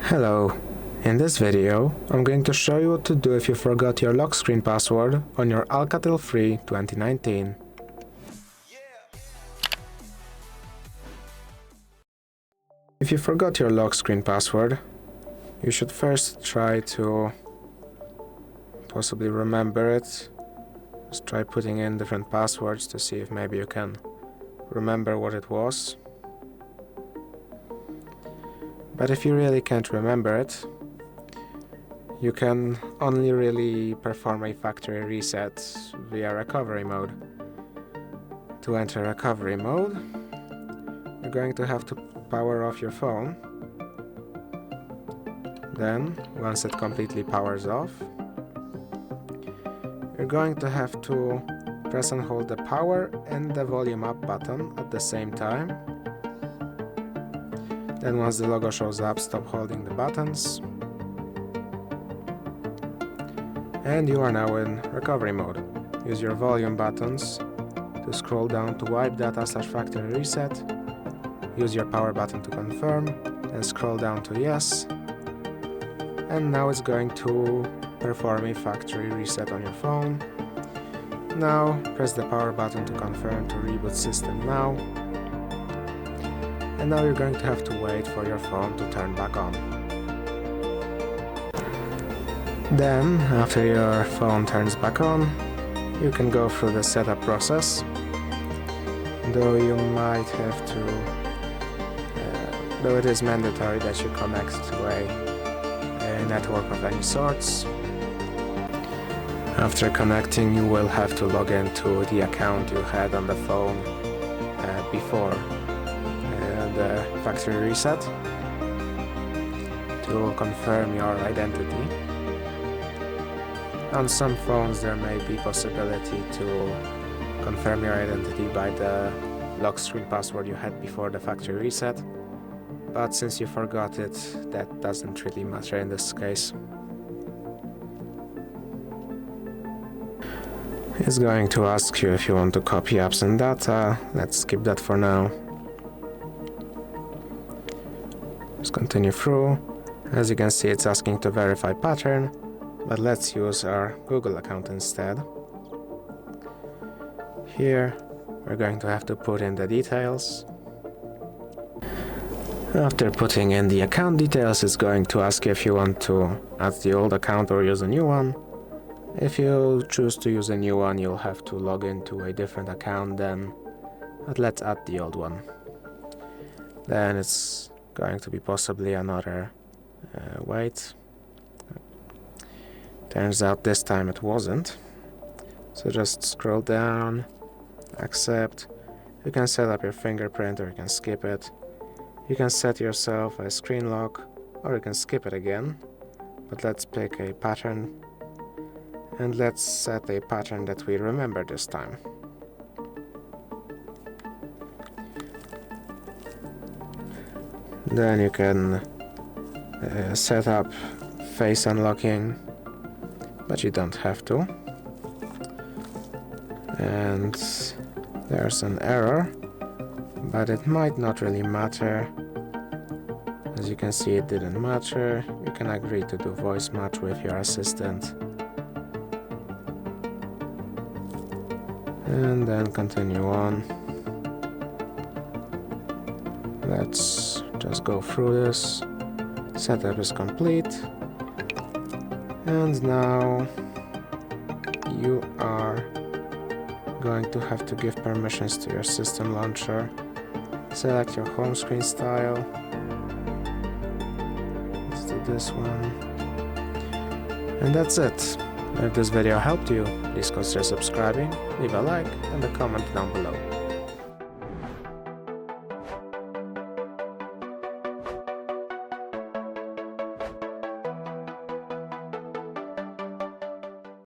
Hello. In this video, I'm going to show you what to do if you forgot your lock screen password on your ALCATEL Free 2019. If you forgot your lock screen password, you should first try to possibly remember it. Just try putting in different passwords to see if maybe you can remember what it was. But if you really can't remember it, you can only really perform a factory reset via recovery mode. To enter recovery mode, you're going to have to power off your phone. Then, once it completely powers off, you're going to have to press and hold the power and the volume up button at the same time. Then once the logo shows up, stop holding the buttons. And you are now in recovery mode. Use your volume buttons to scroll down to wipe data/factory reset. Use your power button to confirm, and scroll down to yes. And now it's going to perform a factory reset on your phone. Now press the power button to confirm to reboot system now. And now you're going to have to wait for your phone to turn back on. Then, after your phone turns back on, you can go through the setup process, though you might have to, though it is mandatory that you connect to a network of any sorts. After connecting, you will have to log into the account you had on the phone before the factory reset to confirm your identity. On some phones there may be possibility to confirm your identity by the lock screen password you had before the factory reset, but since you forgot it, that doesn't really matter in this case. It's going to ask you if you want to copy apps and data. Let's skip that for now. Let's continue through. As you can see, it's asking to verify pattern, but let's use our Google account instead. Here, we're going to have to put in the details. After putting in the account details, it's going to ask you if you want to add the old account or use a new one. If you choose to use a new one, you'll have to log into a different account then, but let's add the old one. Then it's going to be possibly another wait. Turns out this time it wasn't. So just scroll down, accept. You can set up your fingerprint or you can skip it. You can set yourself a screen lock or you can skip it again. But let's pick a pattern and let's set a pattern that we remember this time. Then you can set up face unlocking, but you don't have to. And there's an error, but it might not really matter. As you can see, it didn't matter. You can agree to do voice match with your assistant. And then continue on. Let's just go through this. Setup is complete. And now you are going to have to give permissions to your system launcher. Select your home screen style. Let's do this one. And that's it. If this video helped you, please consider subscribing, leave a like and a comment down below.